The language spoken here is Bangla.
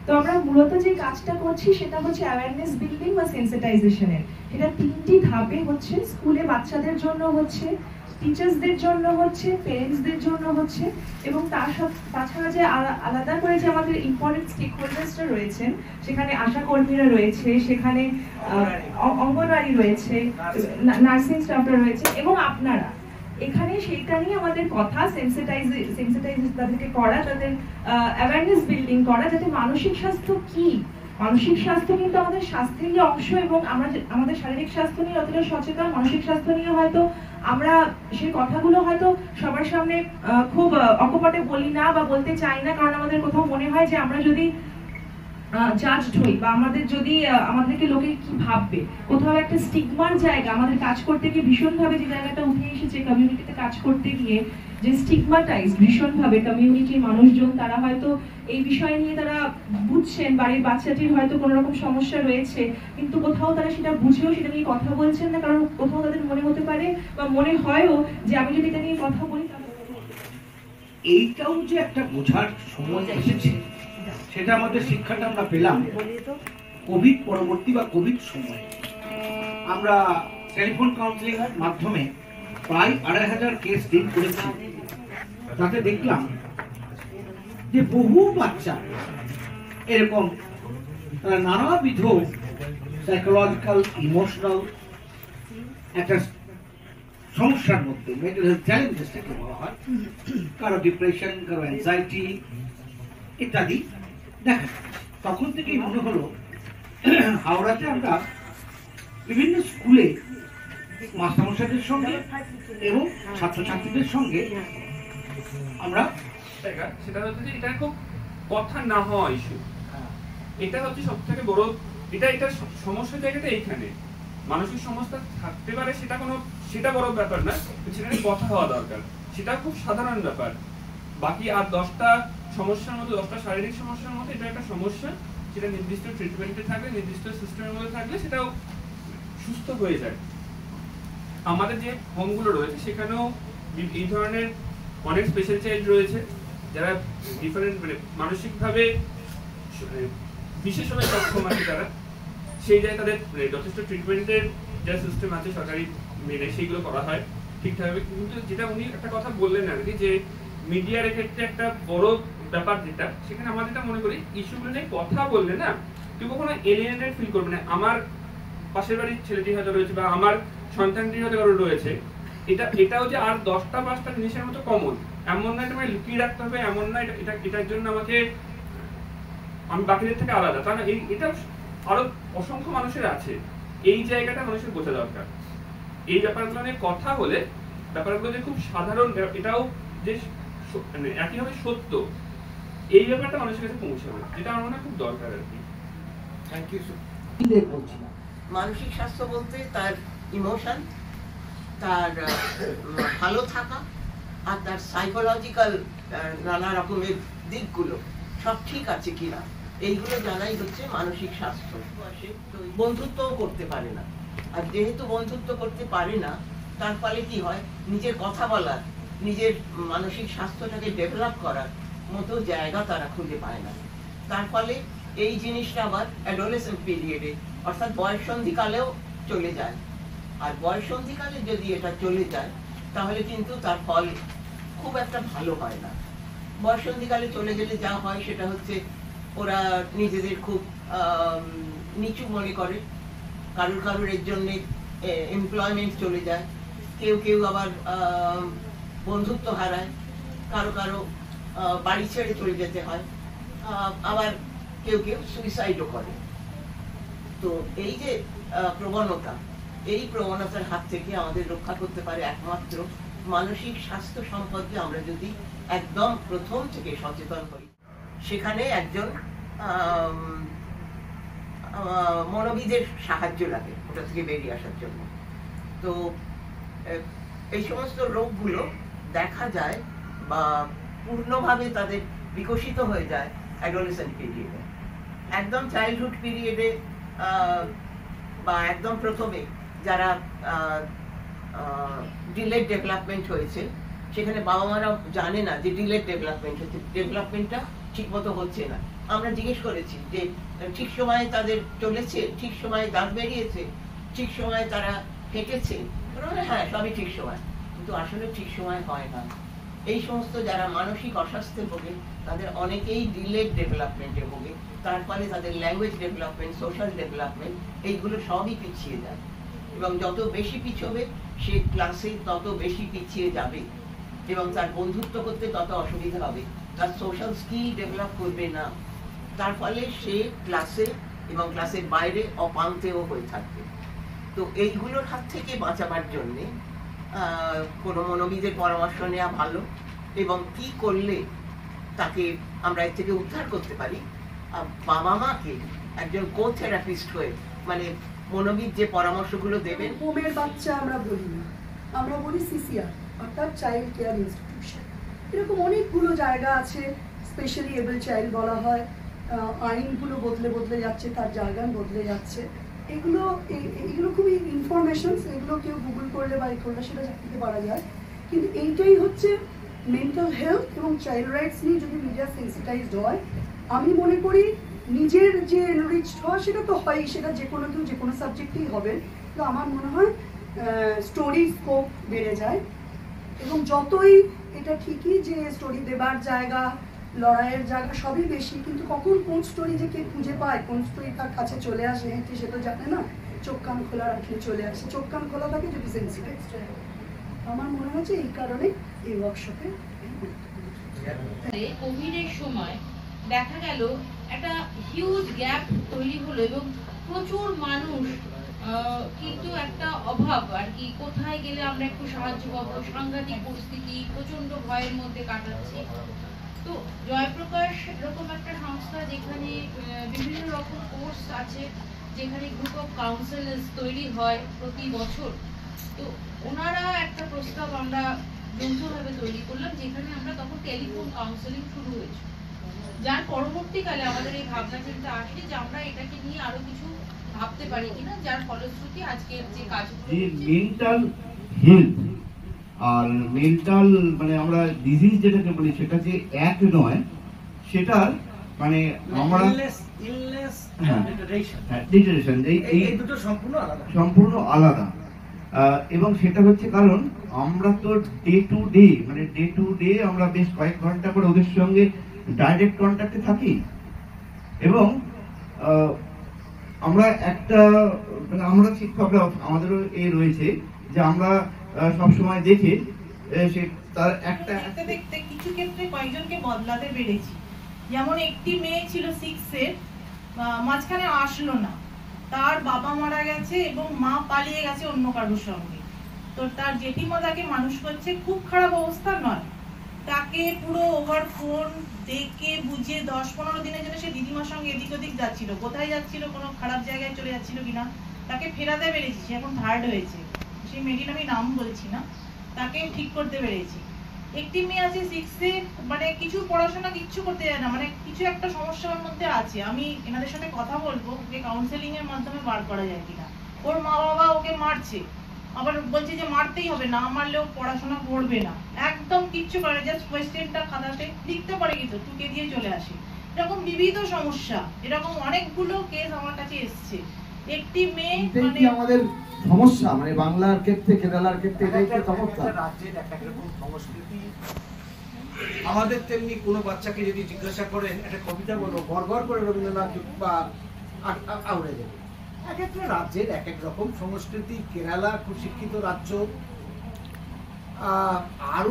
তো আমরা মূলত যে কাজটা করছি সেটা হচ্ছে অ্যাওয়ারনেস বিল্ডিং বা সেন্সিটাইজেশনের। এটা 3টি ধাপে হচ্ছে, স্কুলে বাচ্চাদের জন্য হচ্ছে, টিচার্সদের জন্য হচ্ছে, পেরেন্টসদের জন্য হচ্ছে, এবং তাছাড়া যে আলাদা করে যে আমাদের ইম্পর্টেন্ট স্টেক হোল্ডার্সরা রয়েছেন, সেখানে আশা কর্মীরা রয়েছে, সেখানে অঙ্গনওয়াড়ি রয়েছে, নার্সিং স্টাফরা রয়েছে, এবং আপনারা এখানে সেইটা নিয়ে আমাদের কথা, সেন্সিটাইজ তাদেরকে করা, তাদের অ্যাওয়ারনেস বিল্ডিং করা, যাতে মানসিক স্বাস্থ্য কি, মানসিক স্বাস্থ্য কিন্তু আমাদের স্বাস্থ্যেরই অংশ, এবং আমরা আমাদের শারীরিক স্বাস্থ্য নিয়ে যতটা সচেতন, মানসিক স্বাস্থ্য নিয়ে হয়তো আমরা সেই কথাগুলো হয়তো সবার সামনে খুব অকপটে বলি না বা বলতে চাই না, কারণ আমাদের কোথাও মনে হয় যে আমরা যদি জাজড হই বা আমাদের যদি আমাদেরকে লোকে কি ভাববে, কোথাও একটা স্টিগমার জায়গা, আমাদের কাজ করতে গিয়ে ভীষণভাবে যে জায়গাটা উঠে এসেছে কমিউনিটিতে কাজ করতে গিয়ে, যে স্টিগমাটাইজ ভীষণভাবে কমিউনিটির মানুষজন, তারা হয়তো এই বিষয় নিয়ে তারা বুঝছেন বাড়ির বাচ্চাটির হয়তো কোনো রকম সমস্যা রয়েছে, কিন্তু কোথাও তারা সেটা বুঝেও সেটা নিয়ে কথা বলছেন না, কারণ কোথাও তাদের মনে হতে পারে বা মনে হয়ও যে আমি যদি এটা নিয়ে কথা বলি তাহলে এইটাও যে একটা বোঝার সময় এসেছে, সেটা আমাদের শিক্ষাটা আমরা পেলাম কোভিড পরবর্তী বা কোভিড সময়ে। আমরা টেলিফোন কাউন্সিলিং এর মাধ্যমে প্রায় 2500 কেস ডিল করেছি। তাতে দেখলাম যে বহু বাচ্চা এরকম তারা নানাবিধ সাইকোলজিক্যাল, ইমোশনাল একটা সমস্যার মধ্যে, মেন্টাল হেলথ চ্যালেঞ্জেস থেকে বলা হয়, কারো ডিপ্রেশন, কারো অ্যাংজাইটি ইত্যাদি দেখা। তখন থেকেই মনে হলো হাওড়াতে আমরা বিভিন্ন স্কুলে মাস্টারমশাইদের সঙ্গে এবং ছাত্রছাত্রীদের সঙ্গে আমরা সেটা হচ্ছে যে এটা খুব কথা না হওয়া ইস্যু, এটা হচ্ছে সব থেকে বড়, এটা সমস্যার জায়গাটা এইখানে। মানসিক সমস্যা থাকতে পারে, সেটা বড় ব্যাপার না, সেখানে কথা হওয়া দরকার, সেটা খুব সাধারণ ব্যাপার। বাকি আর 10টা সমস্যার মধ্যে, 10টা শারীরিক সমস্যার মধ্যে এটা একটা সমস্যা, সেটা নির্দিষ্ট ট্রিটমেন্টে থাকলে, নির্দিষ্ট সিস্টেমের মধ্যে থাকলে সেটাও সুস্থ হয়ে যায়। আমাদের যে হোমগুলো রয়েছে সেখানেও এই ধরনের অনেক স্পেশাল চাইল্ড রয়েছে, যারা ডিফারেন্ট মানসিকভাবে বিশেষভাবে সক্ষম আছে, তারা সেই জায়গায় তাদের যথেষ্ট ট্রিটমেন্টের যা সিস্টেম আছে সরকারি মেনে সেইগুলো করা হয় ঠিকঠাকভাবে। কিন্তু যেটা উনি একটা কথা বললেন আর কি, যে মিডিয়ার ক্ষেত্রে একটা বড় ব্যাপার যেটা, সেখানে আমাদের এটা মনে করি ইস্যুগুলো নিয়ে কথা বললে না কেউ কখনো এলিয়েনেটেড ফিল করবে না। আমার পাশের বাড়ির ছেলেটি হয়তো রয়েছে বা আমার সন্তানটি হয়তো কারো রয়েছে, এটাও যে আর 10টা 5টা জিনিসের মতো কমন এমন না, এটা লুকিয়ে রাখতে হবে এমন না, এটার জন্য আমাকে আমি বাকিদের থেকে আলাদা, কারণ এটা আরো অসংখ্য মানুষের আছে। এই জায়গাটা মানুষের বোঝা দরকার। এই ব্যাপারগুলো নিয়ে কথা হলে ব্যাপারগুলো যে খুব সাধারণ, এটাও যে একইভাবে সত্য, এই ব্যাপারটা মানুষের কাছে পৌঁছাবে, যেটা আমার মনে হয় খুব দরকার আর কি। Thank you. মানসিক স্বাস্থ্য বলতে তার ইমোশন, তার ভালো থাকা, আর তার সাইকোলজিক্যাল নানা রকমের দিকগুলো সব ঠিক আছে কিনা, এইগুলো জানাই হচ্ছে মানসিক স্বাস্থ্য। বন্ধুত্বও করতে পারে না, আর যেহেতু বন্ধুত্ব করতে পারে না, তার ফলে কি হয়, নিজের কথা বলার, নিজের মানসিক স্বাস্থ্যটাকে ডেভেলপ করার মতো জায়গা তারা খুঁজে পায় না। তার ফলে এই জিনিসটা আবার অ্যাডোলেসেন্ট পিরিয়ডে, অর্থাৎ বয়ঃসন্ধিকালেও চলে যায়। আর বয়ঃসন্ধিকালে যদি এটা চলে যায় তাহলে কিন্তু তার ফল খুব একটা ভালো হয় না। বয়ঃসন্ধিকালে চলে গেলে যা হয় সেটা হচ্ছে ওরা নিজেদের খুব নিচু মনে করে, কারোর এর জন্য এমপ্লয়মেন্ট চলে যায়, কেউ আবার বন্ধুত্ব হারায়, কারো বাড়ি ছেড়ে চলে যেতে হয়, আবার কেউ সুইসাইডও করে। তো এই যে প্রবণতা, এই প্রবণতার হাত থেকে আমাদের রক্ষা করতে পারে একমাত্র মানসিক স্বাস্থ্য সম্পর্কে আমরা যদি একদম প্রথম থেকে সচেতন হই। সেখানে একজন মনোবিদের সাহায্য লাগে ওটা থেকে বেরিয়ে আসার জন্য। তো এই সমস্ত রোগগুলো দেখা যায় বা পূর্ণভাবে তাদের বিকশিত হয়ে যায় অ্যাডোলেসেন্ট পিরিয়ডে। একদম চাইল্ডহুড পিরিয়ডে বা একদম প্রথমে যারা ডিলেড ডেভেলপমেন্ট হয়েছে, সেখানে বাবা মারা জানে না যে ডিলেড ডেভেলপমেন্ট হচ্ছে, ডেভেলপমেন্টটা ঠিক মতো হচ্ছে না, আমরা জিজ্ঞেস করেছি যে ঠিক সময়ে তাদের চলেছে, ঠিক সময়ে দাঁত বেরিয়েছে, ঠিক সময়ে তারা হেঁটেছে, হ্যাঁ সবই ঠিক সময়, কিন্তু আসলে ঠিক সময় হয় না। এই সমস্ত যারা মানসিক অস্বাস্থ্যে ভোগে তাদের অনেকেই ডিলেড ডেভেলপমেন্টে ভোগে, তার ফলে তাদের ল্যাঙ্গুয়েজ ডেভেলপমেন্ট, সোশ্যাল ডেভেলপমেন্ট এইগুলো সবই পিছিয়ে যায়, এবং যত বেশি পিছবে সে ক্লাসে তত বেশি পিছিয়ে যাবে, এবং তার বন্ধুত্ব করতে তত অসুবিধা হবে, তার সোশ্যাল স্কিল ডেভেলপ করবে না, তার ফলে সে ক্লাসে এবং ক্লাসের বাইরে অপাঙ্ক্তেয় হয়ে থাকবে। তো এইগুলোর হাত থেকে বাঁচাবার জন্যে কোনো মনোবিদের পরামর্শ নেওয়া ভালো, এবং কি করলে তাকে আমরা এর থেকে উদ্ধার করতে পারি। বাবা মাকে একজন কো থেরাপিস্ট হয়ে, মানে মনোবিদ যে পরামর্শগুলো দেবেন, হোমের বাচ্চা আমরা বলি না, আমরা বলি সিসিআর অর্থাৎ চাইল্ড কেয়ার ইনস্টিটিউশন। এরকম অনেকগুলো জায়গা আছে, স্পেশালি এবল চাইল্ড বলা হয়। আইনগুলো বদলে বদলে যাচ্ছে, তার জায়গা বদলে যাচ্ছে। এগুলো খুবই ইনফরমেশন, এগুলো কেউ গুগল করলে বা করলে সেটা জানতে পারা যায়। কিন্তু এইটাই হচ্ছে মেন্টাল হেলথ এবং চাইল্ড রাইটস নিয়ে যদি মিডিয়া সেন্সিটাইজড হয়, আমি মনে করি নিজের যে এনরিচড হয় সেটা তো হয়, সেটা যে কোনো কেউ যে কোনো সাবজেক্টেই হবে, তো আমার মনে হয় স্টোরির স্কোপ বেড়ে যায়। এবং যতই এটা ঠিকই যে স্টোরি দেবার জায়গা, লড়াইয়ের জায়গা সবই বেশি, কিন্তু কখন কোন স্টোরি যে কে খুঁজে পায়, কোন স্টোরি তার কাছে চলে আসে হেঁটে সে তো জানে না। চোখ কান খোলা রাখলে চলে আসে, চোখ কান খোলা থাকে যদি সেন্সিটাইজড হয়। আমার মনে হয় যে এই কারণে এই ওয়ার্কশপে কোভিডের সময় দেখা গেল একটা হিউজ গ্যাপ তৈরি হলো, এবং প্রচুর মানুষ কিন্তু একটা অভাব আর কি, কোথায় গেলে আমরা একটু সাহায্য পাবো, সাংঘাতিক পরিস্থিতি, প্রচন্ড ভয়ের মধ্যে কাটাচ্ছি। তো জয়প্রকাশ এরকম একটা সংস্থা যেখানে বিভিন্ন রকম কোর্স আছে, যেখানে গ্রুপ অফ কাউন্সিলার্স তৈরি হয় প্রতি বছর। তো ওনারা একটা প্রস্তাব আমরা যৌথভাবে তৈরি করলাম, যেখানে আমরা তখন টেলিফোন কাউন্সেলিং শুরু হয়েছে, যার পরবর্তীকালে আমাদের এই ভাবনা চিন্তা আসে যে আমরা এটাকে নিয়ে আরো কিছু ভাবতে পারি কিনা, যার ফলশ্রুতি আজকের যে কাজগুলো মেন্টাল হেলথ আর মেন্টাল মানে আমরা ডিজিজ যেটাকে বলি সেটা যে এক নয়, সেটার মানে আমরা ডিটারেশন এই দুটো সম্পূর্ণ আলাদা। এবং সেটা হচ্ছে কারণ আমরা তো ডে টু ডে আমরা বেশ কয়েক ঘন্টা করে ওদের সঙ্গে ডাইরেক্ট কন্ট্যাক্টে থাকি, এবং আমরা একটা মানে আমরা শিক্ষকরা আমাদেরও রয়েছে যে আমরা সবসময় দেখে সে তার একটা দেখতে কিছু ক্ষেত্রে কয়েকজনকে বদলাতে পেরেছি। যেমন একটি মেয়ে ছিল 6-এর, মাঝখানে আসলো না, তার বাবা মারা গেছে এবং মা পালিয়ে গেছে অন্য কারোর সঙ্গে। তো তার জেঠিমা তাকে মানুষ করছে, খুব খারাপ অবস্থা নয়, তাকে পুরো ওভার ফোন দেখে বুঝিয়ে 10-15 দিনের জন্য সে দিদিমার সঙ্গে এদিক ওদিক যাচ্ছিল, কোথায় যাচ্ছিল, কোনো খারাপ জায়গায় চলে যাচ্ছিল কিনা, তাকে ফেরাতে পেরেছি। সে এখন থার্ড হয়েছে, সেই মেয়েটির আমি নাম বলছি না, তাকে ঠিক করতে পেরেছি। একটি মেয়ে আছে 6-এ, মানে কিছু পড়াশোনা কিচ্ছু করতে যায় না, মানে কিছু একটা সমস্যার মধ্যে আছে, আমি এনাদের সাথে কথা বলবো ওকে কাউন্সেলিং এর মাধ্যমে বার করা যায় কিনা। ওর মা বাবা ওকে মারছে, আবার বলছে যে মারতেই হবে, না মারলেও পড়াশোনা করবে না, একদম কিচ্ছু করে, জাস্ট কোয়েশ্চেনটা খাতাতে লিখতে পারে কিন্তু টুকে দিয়ে চলে আসে। এরকম বিবিধ সমস্যা, এরকম অনেকগুলো কেস আমার কাছে এসছে। একটি মেয়ে মানে আমাদের সমস্যা, মানে বাংলার ক্ষেত্রে, কেরালার ক্ষেত্রে এটাই কি সমস্যা? রাজ্যের এক রকম সংস্কৃতি, আমাদের তেমনি কোনো বাচ্চাকে যদি জিজ্ঞাসা করেন একটা কবিতা বলো, গড়গড় করে রবীন্দ্রনাথ বা আউড়ে দেবে। এক একটা রাজ্যের এক এক রকম সংস্কৃতি। কেরালা খুব শিক্ষিত রাজ্য, আরো